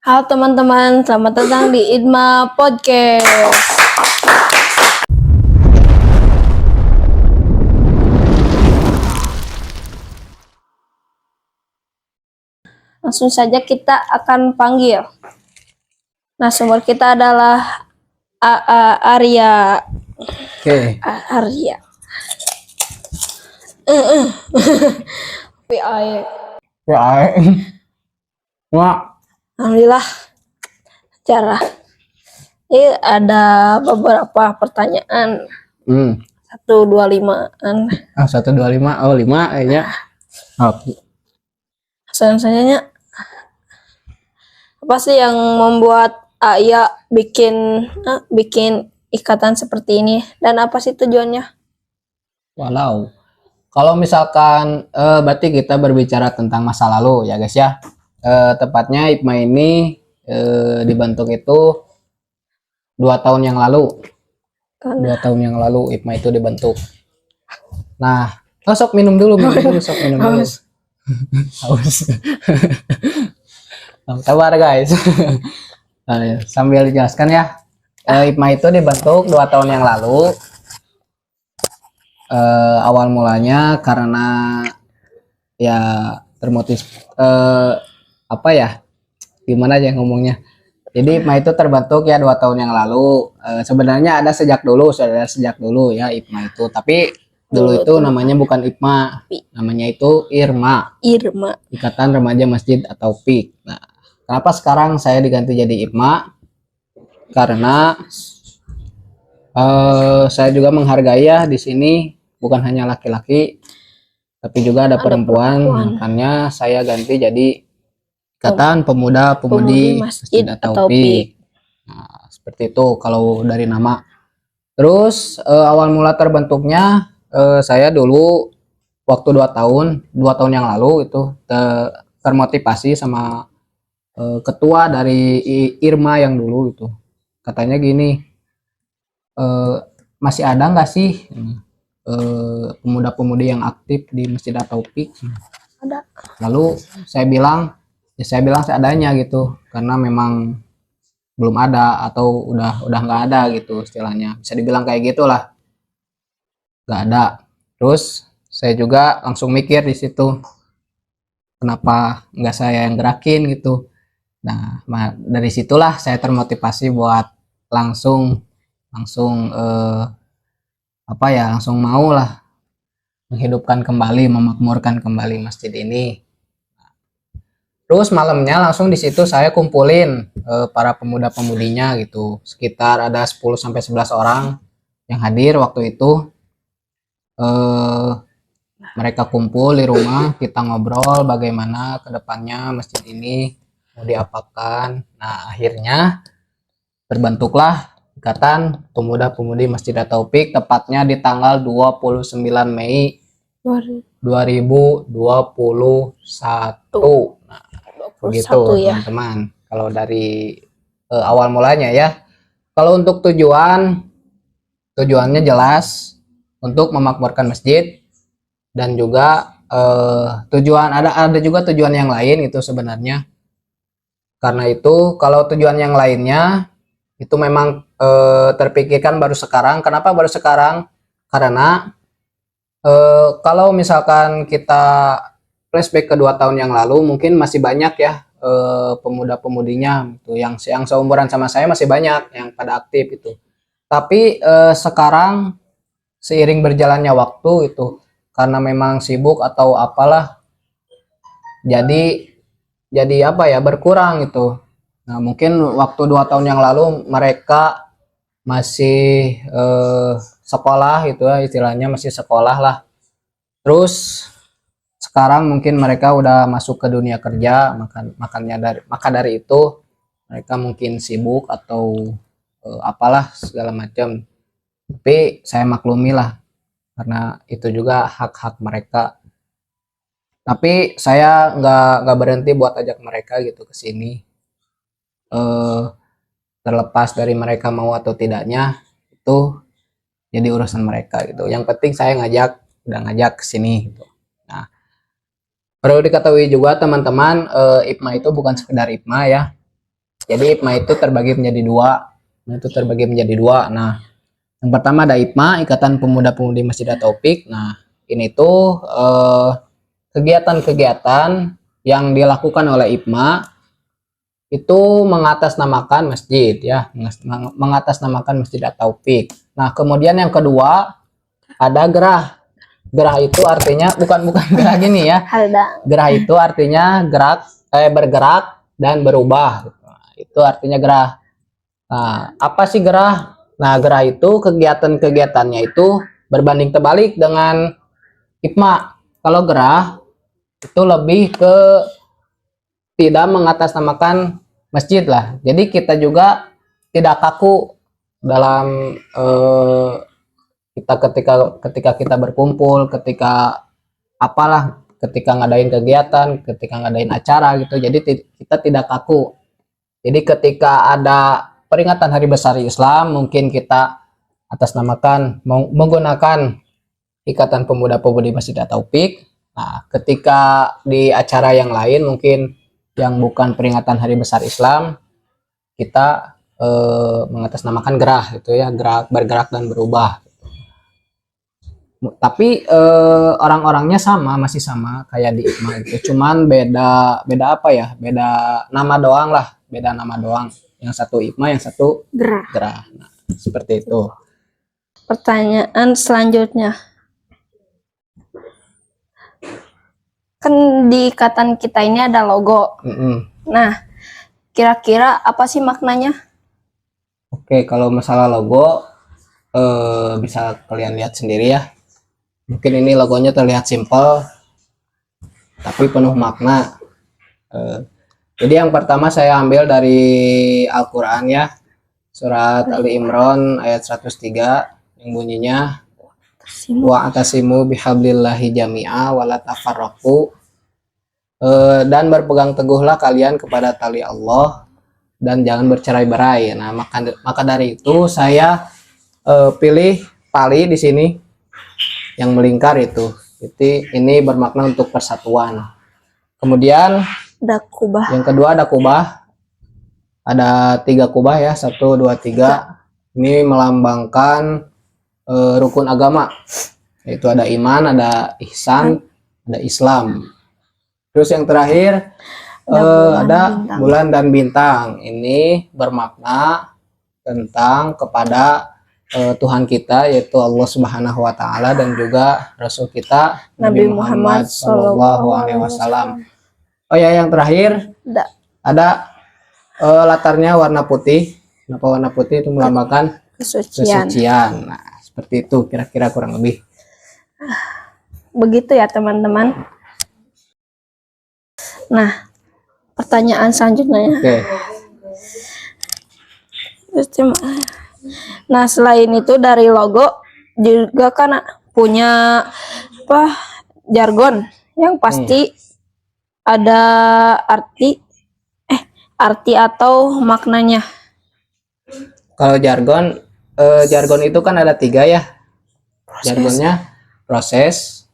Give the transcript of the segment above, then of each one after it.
Halo teman-teman, selamat datang di IDMA Podcast. Langsung saja kita akan panggil. Nah, sumber kita adalah Arya. Oke. Arya. PI. Ya, Wah, Alhamdulillah. Cara. Ini ada beberapa pertanyaan. 125-an. 125. Oh, 5 kayaknya. Oke. Selanjutnya, apa sih yang membuat Aya bikin ikatan seperti ini, dan apa sih tujuannya? Walau. Kalau misalkan berarti kita berbicara tentang masa lalu ya guys ya. Tepatnya IPMA ini dibentuk itu 2 tahun yang lalu. 2 tahun yang lalu IPMA itu dibentuk. Nah, sok minum dulu, sok minum dulu. Haus. Sabar guys. Nah, sambil dijelaskan ya. IPMA itu dibentuk 2 tahun yang lalu. Awal mulanya karena ya termotiv apa ya, gimana aja ngomongnya. Jadi IPMA itu terbentuk ya 2 tahun yang lalu. Sebenarnya ada sejak dulu ya IPMA itu, tapi dulu itu namanya bukan IPMA, namanya itu IRMA, Ikatan Remaja Masjid atau PIK. Nah, kenapa sekarang saya diganti jadi IPMA? Karena saya juga menghargai ya di sini bukan hanya laki-laki, tapi juga ada perempuan. Makanya saya ganti jadi Ikatan Pemuda-Pemudi Masjid atau PIK. Nah, seperti itu kalau dari nama. Terus awal mula terbentuknya saya dulu waktu 2 tahun yang lalu itu termotivasi sama ketua dari IRMA yang dulu itu. Katanya gini, masih ada nggak sih pemuda-pemudi yang aktif di Masjid atau PIK? Ada. Lalu saya bilang seadanya gitu, karena memang belum ada atau udah nggak ada gitu istilahnya, bisa dibilang kayak gitulah, nggak ada. Terus saya juga langsung mikir di situ, kenapa nggak saya yang gerakin gitu. Nah, dari situlah saya termotivasi buat langsung langsung mau lah menghidupkan kembali, memakmurkan kembali masjid ini. Terus malamnya langsung di situ saya kumpulin para pemuda-pemudinya gitu. Sekitar ada 10 sampai 11 orang yang hadir waktu itu. Mereka kumpul di rumah, kita ngobrol bagaimana kedepannya masjid ini mau diapakan. Nah, akhirnya terbentuklah Ikatan Pemuda-Pemudi Masjid atau PIK, tepatnya di tanggal 29 Mei 2021. Nah, begitu ya teman-teman. Kalau dari awal mulanya ya. Kalau untuk tujuannya jelas untuk memakmurkan masjid, dan juga tujuan ada juga tujuan yang lain itu sebenarnya. Karena itu kalau tujuan yang lainnya itu memang terpikirkan baru sekarang. Kenapa baru sekarang? Karena kalau misalkan kita flashback ke 2 tahun yang lalu, mungkin masih banyak ya pemuda-pemudinya itu yang seumuran sama saya, masih banyak yang pada aktif itu. Tapi sekarang seiring berjalannya waktu itu, karena memang sibuk atau apalah, jadi apa ya, berkurang itu. Nah, mungkin waktu 2 tahun yang lalu mereka masih sekolah gitu ya, istilahnya masih sekolah lah. Terus sekarang mungkin mereka udah masuk ke dunia kerja, maka dari itu mereka mungkin sibuk atau apalah segala macam. Tapi saya maklumi lah, karena itu juga hak-hak mereka. Tapi saya nggak berhenti buat ajak mereka gitu ke sini. Terlepas dari mereka mau atau tidaknya, itu jadi urusan mereka gitu. Yang penting saya udah ngajak ke sini gitu. Nah, perlu diketahui juga teman-teman, IPMA itu bukan sekedar IPMA ya. Jadi IPMA itu terbagi menjadi dua. Nah, yang pertama ada IPMA, Ikatan Pemuda-Pemudi Masjid At-Taufik. Nah, ini tuh kegiatan-kegiatan yang dilakukan oleh IPMA itu mengatasnamakan masjid ya, mengatasnamakan Masjid At-Taufik. Nah, kemudian yang kedua ada gerah. Gerah itu artinya bukan gerah gini ya. Gerah itu artinya bergerak dan berubah. Itu artinya gerah. Nah, apa sih gerah? Nah, gerah itu kegiatan-kegiatannya itu berbanding terbalik dengan IPMA. Kalau gerah itu lebih ke tidak mengatasnamakan masjid lah. Jadi kita juga tidak kaku dalam kita ketika kita berkumpul, ketika ngadain kegiatan, ketika ngadain acara gitu. Jadi kita tidak kaku. Jadi ketika ada peringatan Hari Besar Islam, mungkin kita atasnamakan menggunakan Ikatan Pemuda-Pemudi Masjid At-Taufik. Nah, ketika di acara yang lain mungkin yang bukan peringatan Hari Besar Islam, kita mengatasnamakan gerah gitu ya, bergerak dan berubah. Tapi orang-orangnya masih sama kayak di IPMA gitu. Cuman beda apa ya? Beda nama doang lah, Yang satu IPMA, yang satu gerah. Nah, seperti itu. Pertanyaan selanjutnya. Kan di ikatan kita ini ada logo. Nah, kira-kira apa sih maknanya? Oke, kalau masalah logo bisa kalian lihat sendiri ya. Mungkin ini logonya terlihat simpel tapi penuh makna. Jadi yang pertama saya ambil dari Al-Quran ya, surat Ali Imran ayat 103 yang bunyinya wa'tasimu bihablillahi jami'a wala tafarraqu, dan berpegang teguhlah kalian kepada tali Allah dan jangan bercerai-berai. Nah, maka dari itu saya pilih tali di sini yang melingkar itu. Jadi ini bermakna untuk persatuan. Kemudian ada kubah. Yang kedua ada kubah. Ada 3 kubah ya, 1, 2, 3. Ini melambangkan rukun agama. Yaitu ada iman, ada ihsan, ada Islam. Terus yang terakhir ada bulan dan bintang. Ini bermakna tentang kepada Tuhan kita, yaitu Allah Subhanahu wa Ta'ala, dan juga Rasul kita Nabi Muhammad Sallallahu Alaihi Wasallam. Oh ya, yang terakhir ada latarnya warna putih. Kenapa warna putih? Itu melambangkan kesucian. Nah, seperti itu kira-kira kurang lebih. Begitu ya teman-teman. Nah, pertanyaan selanjutnya. Oke. Nah, selain itu dari logo juga kan punya jargon yang pasti ada arti atau maknanya. Kalau jargon itu kan ada 3 ya. Jargonnya progres,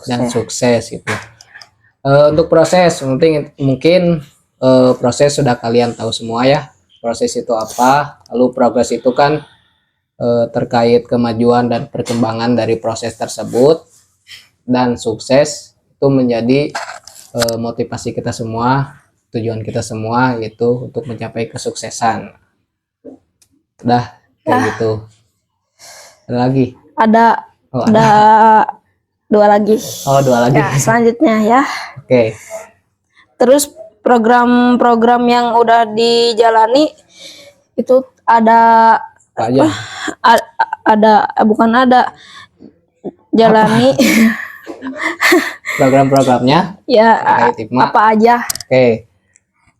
dan sukses itu. Untuk proses mungkin proses sudah kalian tahu semua ya. Proses itu apa? Lalu progres itu kan terkait kemajuan dan perkembangan dari proses tersebut, dan sukses itu menjadi motivasi kita semua, tujuan kita semua, yaitu untuk mencapai kesuksesan. Udah kayak gitu. Ada lagi? Ada 2 lagi. Oh, 2 lagi. Ya, selanjutnya ya. Oke. Terus program-program yang udah dijalani itu ada Apa aja? Jalani program-programnya ya IPMA. apa aja. Oke.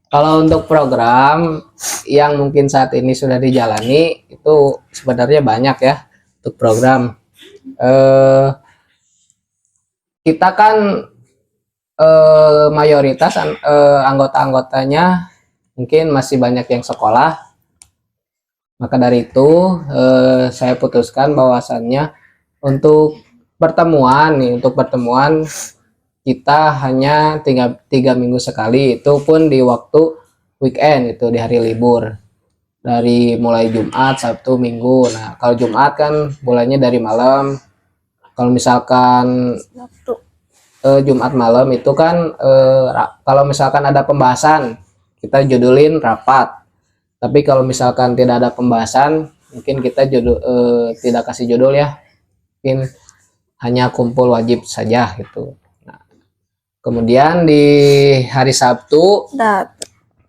Kalau untuk program yang mungkin saat ini sudah dijalani itu sebenarnya banyak ya. Untuk program kita kan mayoritas anggota-anggotanya mungkin masih banyak yang sekolah. Maka dari itu saya putuskan bahwasannya untuk pertemuan kita hanya 3 minggu sekali, itu pun di waktu weekend itu, di hari libur. Dari mulai Jumat, Sabtu, Minggu. Nah, kalau Jumat kan mulainya dari malam. Kalau misalkan Sabtu. Jumat malam itu kan kalau misalkan ada pembahasan, kita judulin rapat. Tapi kalau misalkan tidak ada pembahasan, mungkin kita tidak kasih judul ya. Mungkin hanya kumpul wajib saja gitu. Nah, kemudian di hari Sabtu, Udah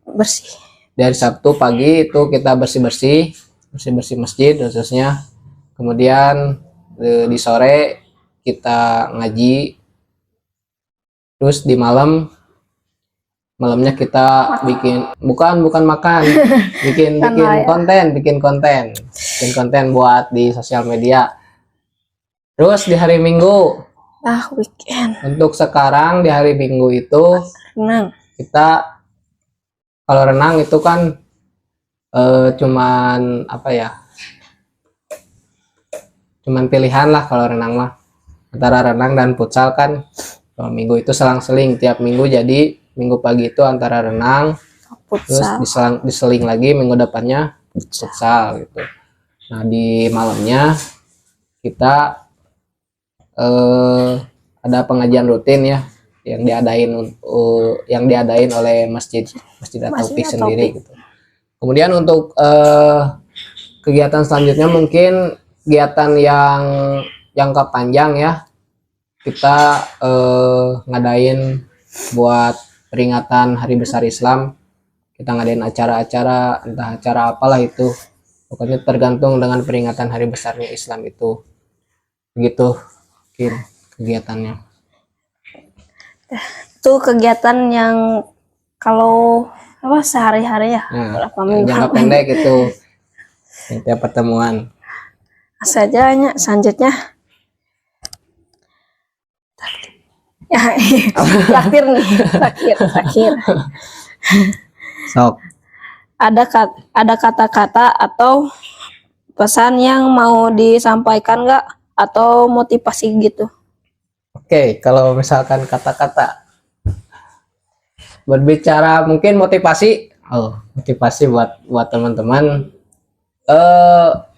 bersih. dari Sabtu pagi itu kita bersih-bersih masjid khususnya. Kemudian di sore kita ngaji. Terus di malamnya kita bukan makan, bikin konten buat di sosial media. Terus di hari Minggu, Weekend. untuk sekarang di hari Minggu itu Renang. kita, kalau renang itu kan cuman apa ya, cuman pilihan lah kalau renang mah, antara renang dan futsal kan. Kalau Minggu itu selang-seling, tiap minggu. Jadi minggu pagi itu antara renang, terus diseling lagi minggu depannya futsal gitu. Nah, di malamnya kita ada pengajian rutin ya, yang diadain oleh masjid At-Taufik sendiri gitu. Kemudian untuk kegiatan selanjutnya mungkin kegiatan yang jangka panjang ya. Kita ngadain buat peringatan Hari Besar Islam. Kita ngadain acara-acara, entah acara apalah itu. Pokoknya tergantung dengan peringatan Hari Besarnya Islam itu. Begitu mungkin kegiatannya. Itu kegiatan yang kalau sehari-hari ya. Nah, jangka pendek itu tiap pertemuan. Saja selanjutnya. Ya, terakhir nih, terakhir. Sok. Ada kata-kata atau pesan yang mau disampaikan nggak, atau motivasi gitu? Oke, kalau misalkan kata-kata berbicara mungkin motivasi, motivasi buat teman-teman.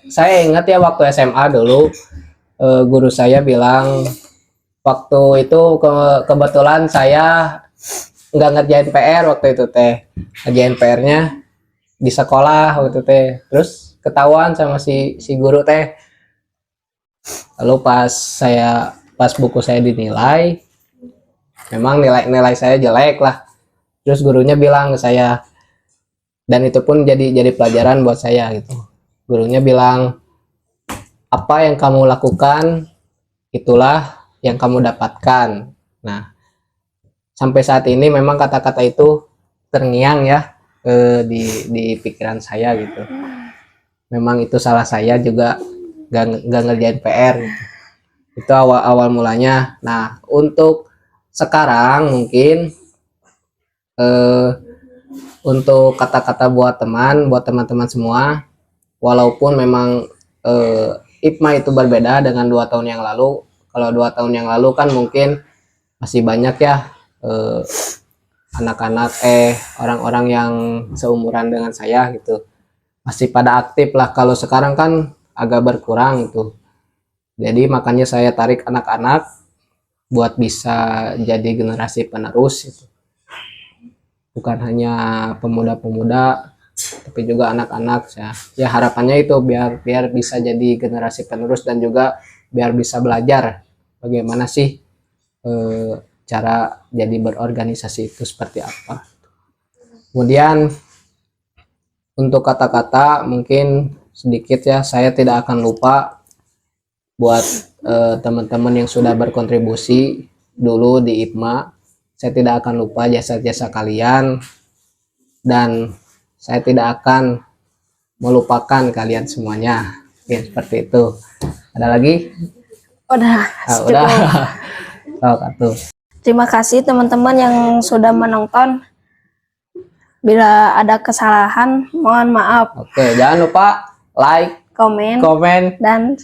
Saya ingat ya waktu SMA dulu, guru saya bilang, waktu itu kebetulan saya nggak ngerjain PR waktu itu teh, ngerjain PR-nya di sekolah waktu itu teh, terus ketahuan sama si guru teh. Lalu pas buku saya dinilai, memang nilai saya jelek lah. Terus gurunya bilang ke saya, dan itu pun jadi pelajaran buat saya gitu. Gurunya bilang, apa yang kamu lakukan itulah yang kamu dapatkan. Nah, sampai saat ini memang kata-kata itu terngiang ya di pikiran saya gitu. Memang itu salah saya juga, gak ngerjain PR gitu. Itu awal mulanya. Nah, untuk sekarang mungkin untuk kata-kata buat teman-teman semua, walaupun memang IPMA itu berbeda dengan 2 tahun yang lalu. Kalau 2 tahun yang lalu kan mungkin masih banyak ya anak-anak orang-orang yang seumuran dengan saya gitu, masih pada aktif lah. Kalau sekarang kan agak berkurang gitu. Jadi makanya saya tarik anak-anak buat bisa jadi generasi penerus gitu. Bukan hanya pemuda-pemuda, tapi juga anak-anak ya. Harapannya itu biar bisa jadi generasi penerus, dan juga biar bisa belajar bagaimana sih cara jadi berorganisasi itu seperti apa. Kemudian untuk kata-kata mungkin sedikit ya, saya tidak akan lupa buat teman-teman yang sudah berkontribusi dulu di IPMA. Saya tidak akan lupa jasa-jasa kalian, dan saya tidak akan melupakan kalian semuanya. Ya, seperti itu. Ada lagi? Udah. Udah. Terima kasih teman-teman yang sudah menonton. Bila ada kesalahan, mohon maaf. Oke, jangan lupa like, komen, dan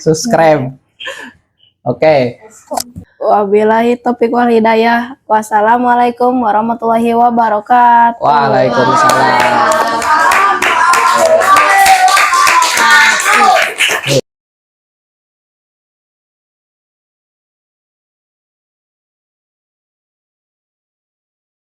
subscribe. Oke. Wabillahi taufiq wal hidayah. Wassalamualaikum warahmatullahi wabarakatuh. Waalaikumsalam.